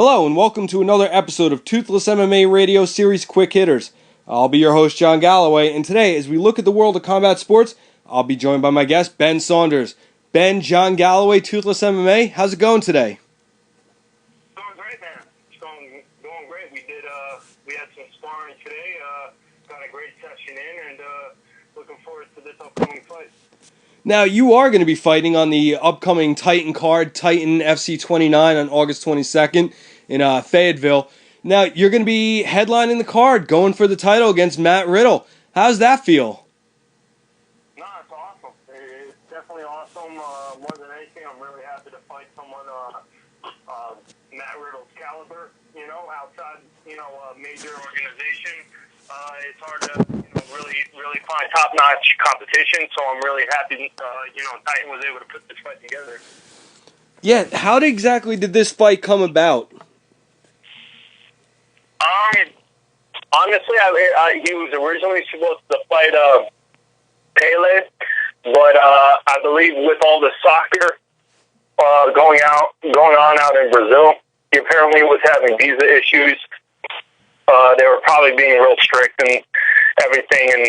Hello and welcome to another episode of Toothless MMA Radio Series Quick Hitters. I'll be your host, John Galloway, and today, as we look at the world of combat sports, I'll be joined by my guest, Ben Saunders. Ben, John Galloway, Toothless MMA, how's it going today? Going great, man. It's going great. We had some sparring today, got a great session in, and looking forward to this upcoming fight. Now, you are going to be fighting on the upcoming Titan card, Titan FC 29 on August 22nd in Fayetteville. Now, you're going to be headlining the card, going for the title against Matt Riddle. How's that feel? No, it's awesome. It's definitely awesome. More than anything, I'm really happy to fight someone Matt Riddle's caliber, outside, a major organization. It's hard to, really find top-notch competition, so I'm really happy, Titan was able to put this fight together. Yeah, how exactly did this fight come about? Honestly, he was originally supposed to fight Pele, but I believe with all the soccer going on out in Brazil, he apparently was having visa issues. They were probably being real strict and everything, and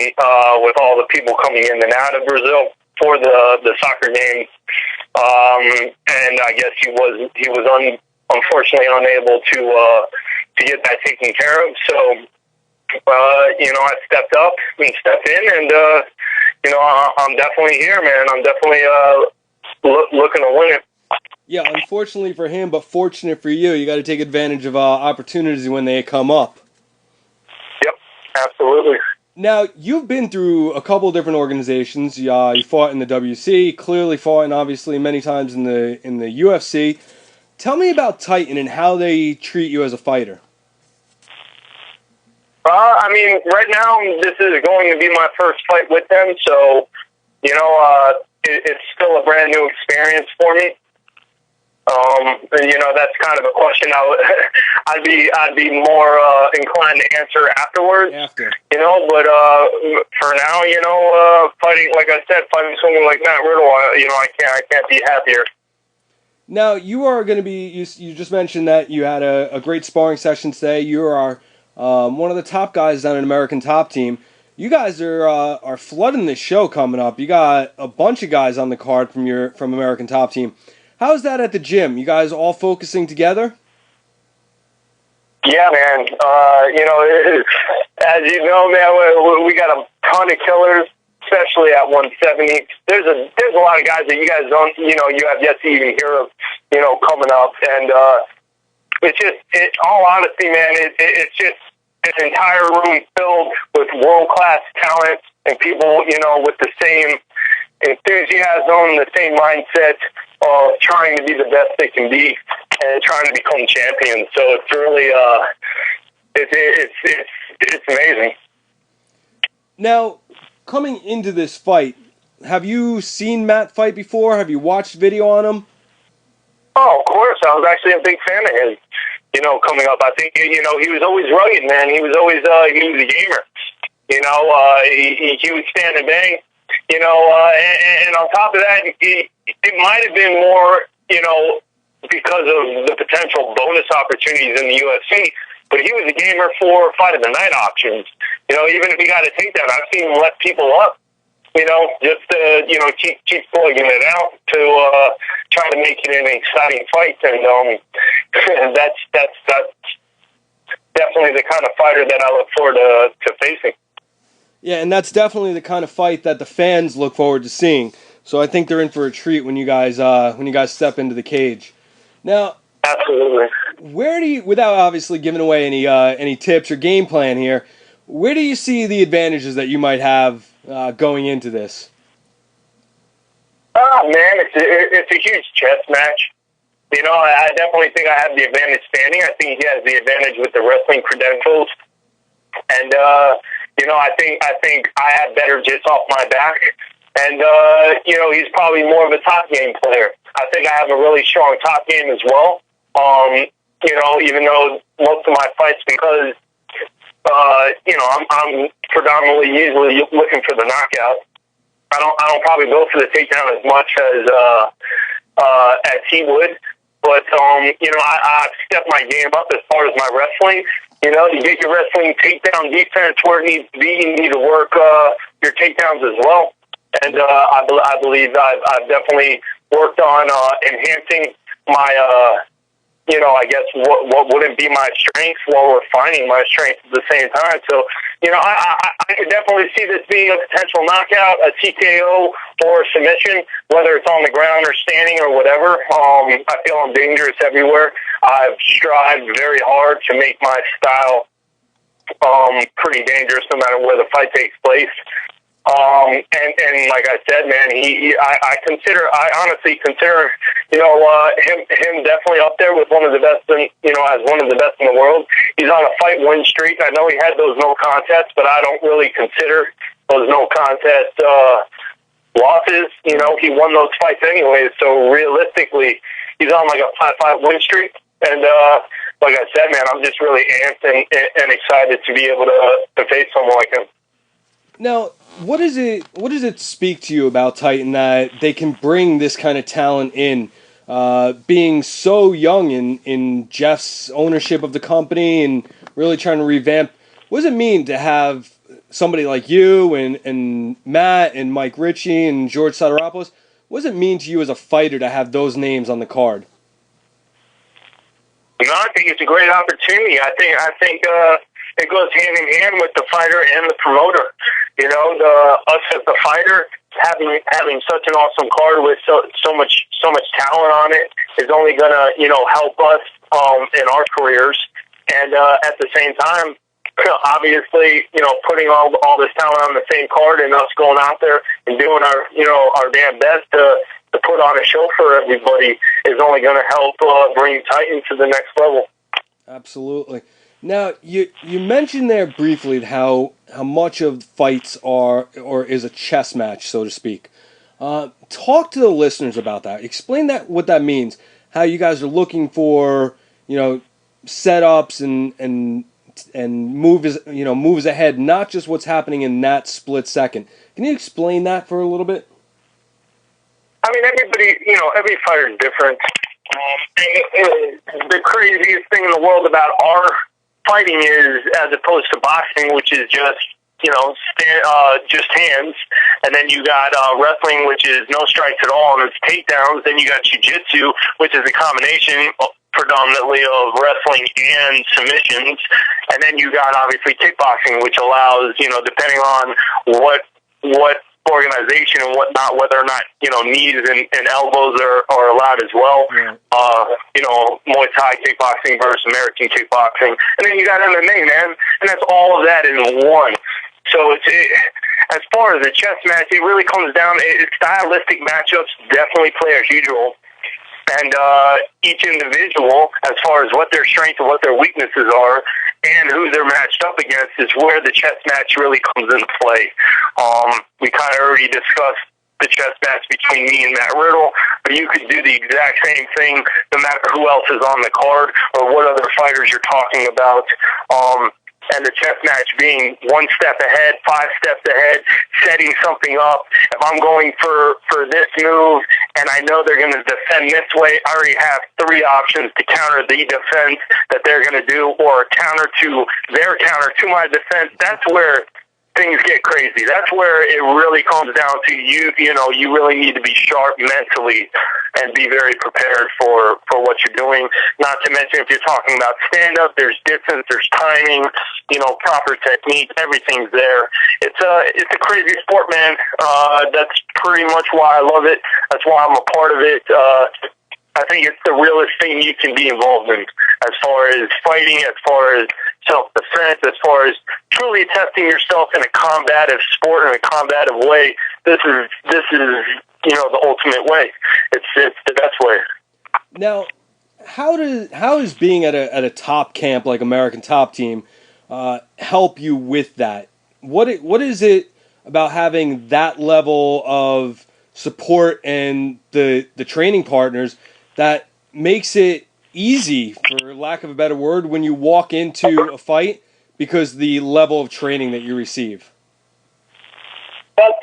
with all the people coming in and out of Brazil for the soccer games, and I guess he was unfortunately unable to get that taken care of. So, I stepped up and stepped in, and I'm definitely here, man. I'm definitely looking to win it. Yeah, unfortunately for him, but fortunate for you. You got to take advantage of opportunities when they come up. Yep, absolutely. Now, you've been through a couple different organizations. You fought in the WC, clearly fought, and obviously many times in the UFC. Tell me about Titan and how they treat you as a fighter. Right now, this is going to be my first fight with them, so, it's still a brand new experience for me. That's kind of a question I'd be more inclined to answer afterwards. But for now, fighting, like I said, fighting someone like Matt Riddle, I can't be happier. Now, you are going to be, you just mentioned that you had a great sparring session today. You are one of the top guys on an American Top Team. You guys are flooding this show coming up. You got a bunch of guys on the card from American Top Team. How's that at the gym? You guys all focusing together? Yeah, man. As you know, man, we got a ton of killers, especially at 170. There's a lot of guys that you guys don't, you have yet to even hear of, coming up. And all honesty, man, it's just an entire room filled with world-class talent and people, with the same enthusiasm, the same mindset of trying to be the best they can be and trying to become champions. So it's really, it's amazing. Now, coming into this fight, have you seen Matt fight before? Have you watched video on him? Oh, of course. I was actually a big fan of his, coming up. I think, he was always rugged, man. He was always, he was a gamer. He would stand and bang, and on top of that, it might have been more, because of the potential bonus opportunities in the UFC, but he was a gamer for fight of the night options. Even if he got a takedown, I've seen him let people up, just to, keep plugging it out to try to make it an exciting fight. And that's definitely the kind of fighter that I look forward to facing. Yeah, and that's definitely the kind of fight that the fans look forward to seeing. So I think they're in for a treat when you guys step into the cage. Now, absolutely. Where do you, without obviously giving away any tips or game plan here, where do you see the advantages that you might have going into this? Oh man, it's a huge chess match. I definitely think I have the advantage standing. I think he has the advantage with the wrestling credentials, and I think I have better jits off my back. And, he's probably more of a top game player. I think I have a really strong top game as well. Even though most of my fights, because, I'm predominantly usually looking for the knockout. I don't probably go for the takedown as much as he would. But, I've stepped my game up as far as my wrestling. You get your wrestling takedown defense where it needs to be. You need to work your takedowns as well. And I believe I've definitely worked on enhancing my, I guess what wouldn't be my strengths while refining my strengths at the same time. So, I could definitely see this being a potential knockout, a TKO, or a submission, whether it's on the ground or standing or whatever. I feel I'm dangerous everywhere. I've strived very hard to make my style pretty dangerous no matter where the fight takes place. And like I said, man, I honestly consider, him definitely up there with one of the best, as one of the best in the world. He's on a fight win streak. I know he had those no contests, but I don't really consider those no contest losses. He won those fights anyways. So realistically, he's on like a 5-5 win streak. And like I said, man, I'm just really amped and excited to be able to face someone like him. Now, what does it speak to you about Titan that they can bring this kind of talent in, being so young in Jeff's ownership of the company and really trying to revamp? What does it mean to have somebody like you and Matt and Mike Ritchie and George Soteropoulos? What does it mean to you as a fighter to have those names on the card? No, I think it's a great opportunity. I think it goes hand in hand with the fighter and the promoter. Us as the fighter having such an awesome card with so much talent on it is only gonna help us in our careers. And at the same time, obviously, putting all this talent on the same card and us going out there and doing our damn best to put on a show for everybody is only going to help bring Titan to the next level. Absolutely. Now, you mentioned there briefly how much of fights are or is a chess match, so to speak. Talk to the listeners about that. Explain what that means. How you guys are looking for setups and moves ahead, not just what's happening in that split second. Can you explain that for a little bit? I mean, everybody, every fighter is different. And the craziest thing in the world about our fighting is, as opposed to boxing, which is just, just hands, and then you got wrestling, which is no strikes at all, and it's takedowns. Then you got jiu-jitsu, which is a combination predominantly of wrestling and submissions. And then you got, obviously, kickboxing, which allows, depending on what organization and whatnot, whether or not knees and elbows are allowed as well. Yeah. Muay Thai kickboxing versus American kickboxing, and then you got MMA, man, and that's all of that in one. So as far as the chess match, it really comes down. Stylistic matchups definitely play a huge role. And each individual, as far as what their strengths and what their weaknesses are, and who they're matched up against, is where the chess match really comes into play. We kind of already discussed the chess match between me and Matt Riddle, but you could do the exact same thing no matter who else is on the card or what other fighters you're talking about. And the chess match being one step ahead, 5 steps ahead, setting something up. If I'm going for this move and I know they're going to defend this way, I already have 3 options to counter the defense that they're going to do, or counter to their counter to my defense. That's where things get crazy. That's where it really comes down to you really need to be sharp mentally and be very prepared for what you're doing. Not to mention, if you're talking about stand-up, there's distance, there's timing, proper technique, everything's there. It's a crazy sport, man. That's pretty much why I love it. That's why I'm a part of it. I think it's the realest thing you can be involved in, as far as fighting, as far as self-defense, as far as truly testing yourself in a combative sport, in a combative way. This is the ultimate way. It's the best way. Now, how does being at a top camp like American Top Team help you with that? What is it about having that level of support and the training partners that makes it easy, for lack of a better word, when you walk into a fight, because the level of training that you receive? But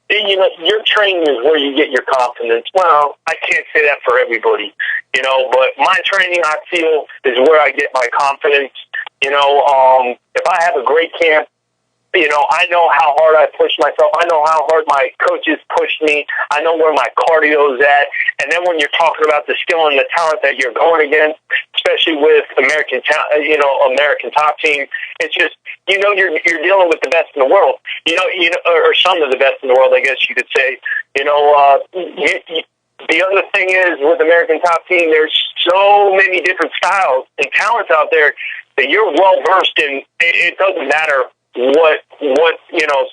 your training is where you get your confidence. Well, I can't say that for everybody. But my training, I feel, is where I get my confidence. If I have a great camp, I know how hard I push myself. I know how hard my coaches push me. I know where my cardio's at. And then when you're talking about the skill and the talent that you're going against, especially with American top team, it's just, you're dealing with the best in the world. Or some of the best in the world, I guess you could say. The other thing is, with American top team, there's so many different styles and talents out there that you're well versed in. It doesn't matter what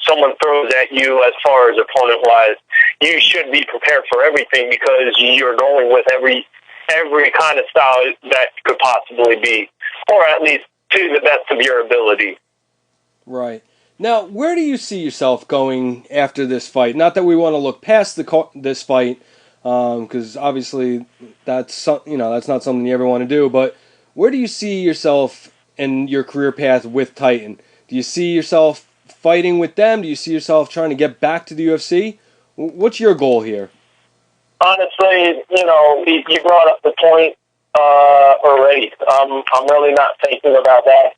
someone throws at you as far as opponent wise. You should be prepared for everything, because you're going with every kind of style that could possibly be, or at least to the best of your ability. Right. Now, where do you see yourself going after this fight? Not that we want to look past this fight, because obviously that's not something you ever want to do. But where do you see yourself in your career path with Titan? Do you see yourself fighting with them? Do you see yourself trying to get back to the UFC? What's your goal here? Honestly, you brought up the point already. I'm really not thinking about that.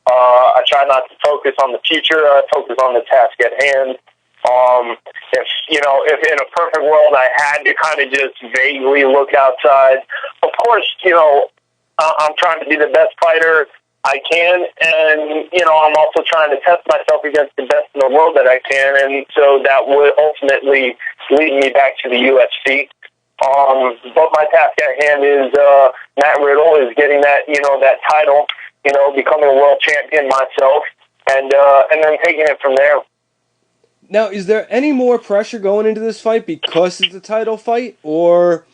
I try not to focus on the future. I focus on the task at hand. If in a perfect world I had to kind of just vaguely look outside, of course, I'm trying to be the best fighter I can, and I'm also trying to test myself against the best in the world that I can, and so that would ultimately lead me back to the UFC. But my task at hand is Matt Riddle is getting that that title, becoming a world champion myself, and then taking it from there. Now, is there any more pressure going into this fight because it's a title fight, or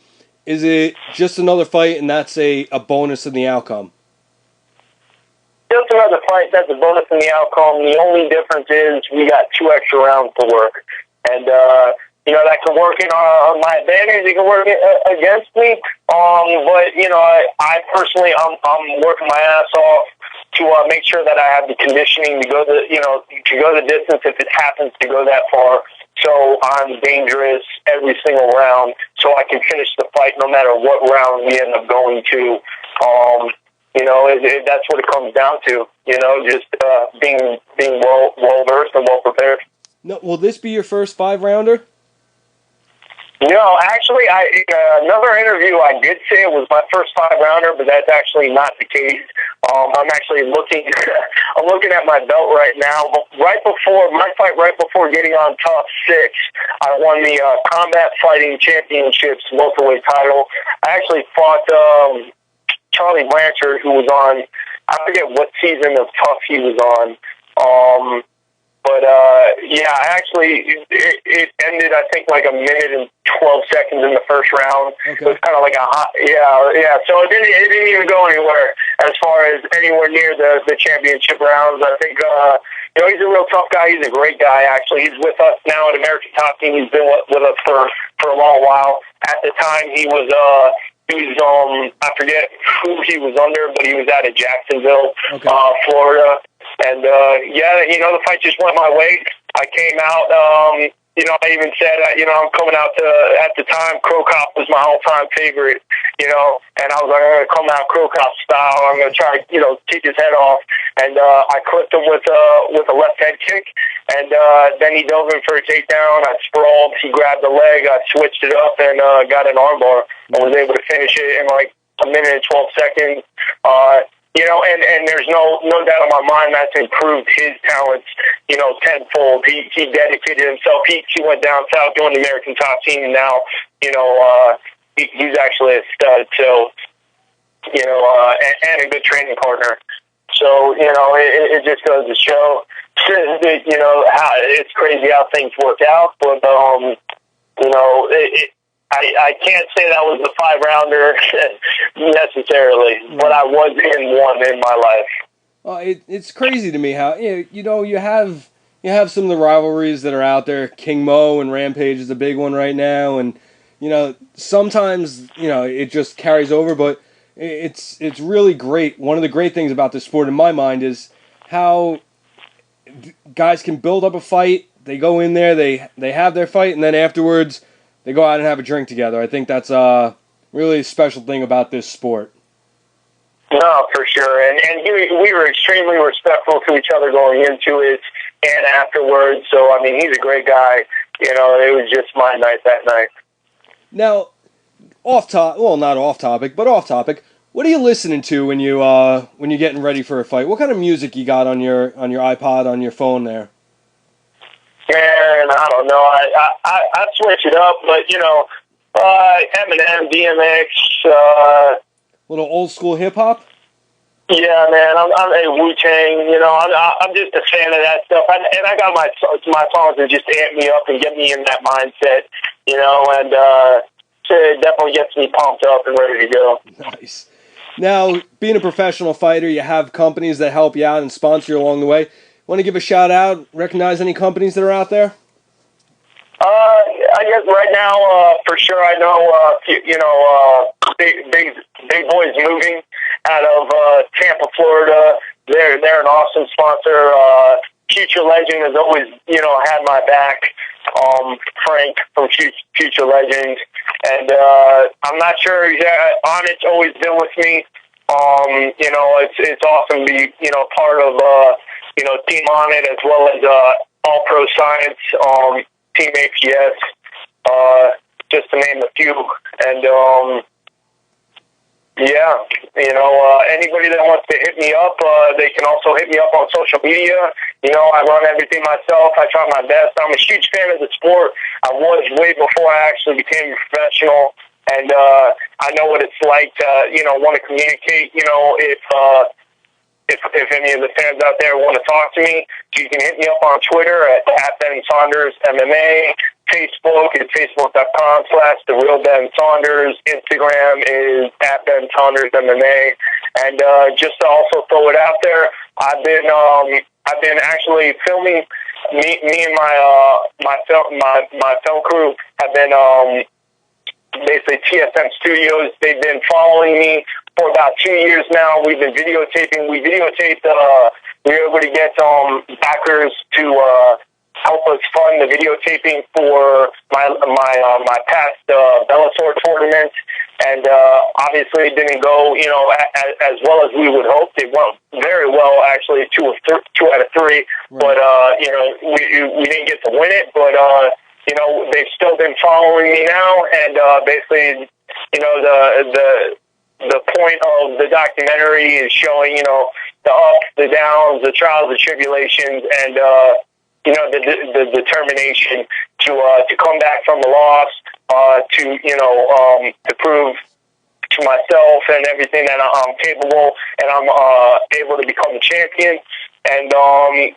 is it just another fight and that's a bonus in the outcome? Just another fight, that's a bonus in the outcome. The only difference is we got 2 extra rounds to work. And, that can work in my advantage. It can work against me. But, I personally, I'm working my ass off to make sure that I have the conditioning to go the distance if it happens to go that far. So I'm dangerous every single round, so I can finish the fight no matter what round we end up going to. That's what it comes down to. Just being well versed and well prepared. No, will this be your first 5-rounder? No, actually, another interview I did say it was my first 5-rounder, but that's actually not the case. I'm actually looking. I'm looking at my belt right now. Right before getting on top 6, I won the Combat Fighting Championships welterweight title. I actually fought Charlie Blanchard, who was on, I forget what season of Tough he was on. It ended, I think, like 1 minute and 12 seconds in the first round. Okay. It was kind of like so it didn't even go anywhere as far as anywhere near the championship rounds. I think, he's a real tough guy. He's a great guy, actually. He's with us now at American Top Team. He's been with us for a long while. At the time, he was I forget who he was under, but he was out of Jacksonville, Florida. And, the fight just went my way. I came out, I even said, I'm coming out at the time, Crow Cop was my all-time favorite, and I was like, I'm going to come out Crow Cop style. I'm going to try, kick his head off. And I clipped him with a left head kick. And then he dove in for a takedown. I sprawled. He grabbed the leg. I switched it up and got an armbar and was able to finish it in like 1 minute and 12 seconds. And there's no doubt in my mind that's improved his talents, tenfold. He dedicated himself. He went down south, joined the American Top Team, and now, he's actually a stud. So, and a good training partner. So, it just goes to show, how it's crazy how things work out. But, I can't say that was a 5-rounder necessarily, but I was in one in my life. Well, it's crazy to me how you have some of the rivalries that are out there. King Mo and Rampage is a big one right now, and sometimes it just carries over, but it's really great. One of the great things about this sport, in my mind, is how guys can build up a fight. They go in there, they have their fight, and then afterwards they go out and have a drink together. I think that's really special thing about this sport. No, for sure. And we were extremely respectful to each other going into it and afterwards. So, I mean, he's a great guy. You know, it was just my night that night. Now, not off topic, but off topic. What are you listening to when you're getting ready for a fight? What kind of music you got on your iPod, on your phone there? Man, I don't know. I switch it up, but you know, Eminem, DMX. Little old school hip hop. Yeah, man. I'm a Wu-Tang. You know, I'm just a fan of that stuff. And I got my songs that just amp me up and get me in that mindset. You know, and so it definitely gets me pumped up and ready to go. Nice. Now, being a professional fighter, you have companies that help you out and sponsor you along the way. Want to give a shout out, recognize any companies that are out there? I guess right now, for sure, I know, Big Boys Moving out of Tampa, Florida. They're an awesome sponsor. Future Legend has always, had my back. Frank from Future Legend. And I'm not sure. Onnit's always been with me. It's awesome to be, part of, Team Onnit as well as All Pro Science, Team APS, just to name a few. And anybody that wants to hit me up, they can also hit me up on social media. I run everything myself. I try my best. I'm a huge fan of the sport. I was way before I actually became a professional. And I know what it's like to, want to communicate, if any of the fans out there want to talk to me, you can hit me up on Twitter at Ben Saunders MMA. Facebook is facebook.com/TheRealBenSaunders. Instagram is @Ben Saunders MMA. And just to also throw it out there, I've been actually filming. Me and my film crew have been basically TSM Studios. They've been following me for about 2 years now. We've been videotaping. We videotaped. We were able to get backers to help us fund the videotaping for my past Bellator tournament, and obviously it didn't go as well as we would hope. It went very well, actually, 2 out of 3. Right. But we didn't get to win it. But they've still been following me now, and basically, the point of the documentary is showing, the ups, the downs, the trials, the tribulations, and the determination to come back from the loss, to prove to myself and everything that I'm capable, and I'm able to become a champion. And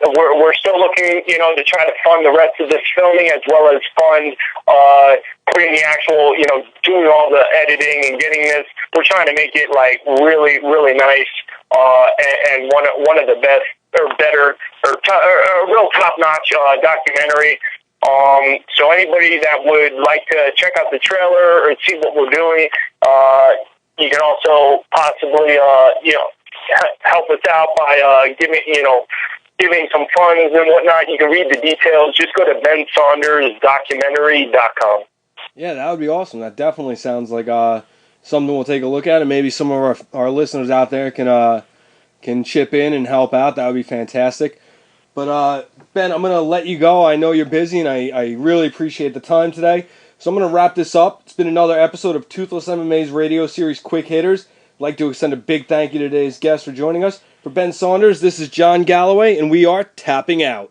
we're still looking, to try to fund the rest of this filming, as well as fund putting the actual, doing all the editing and getting this. We're trying to make it like really, really nice, and one of the best or better or a real top-notch documentary. So anybody that would like to check out the trailer or see what we're doing, you can also possibly, help us out by giving some funds and whatnot. You can read the details. Just go to bensaundersdocumentary.com. Yeah, that would be awesome. That definitely sounds like something we'll take a look at, and maybe some of our listeners out there can chip in and help out. That would be fantastic. But Ben, I'm going to let you go. I know you're busy, and I really appreciate the time today. So I'm going to wrap this up. It's been another episode of Toothless MMA's radio series Quick Hitters. I'd like to extend a big thank you to today's guest for joining us. For Ben Saunders, this is John Galloway, and we are tapping out.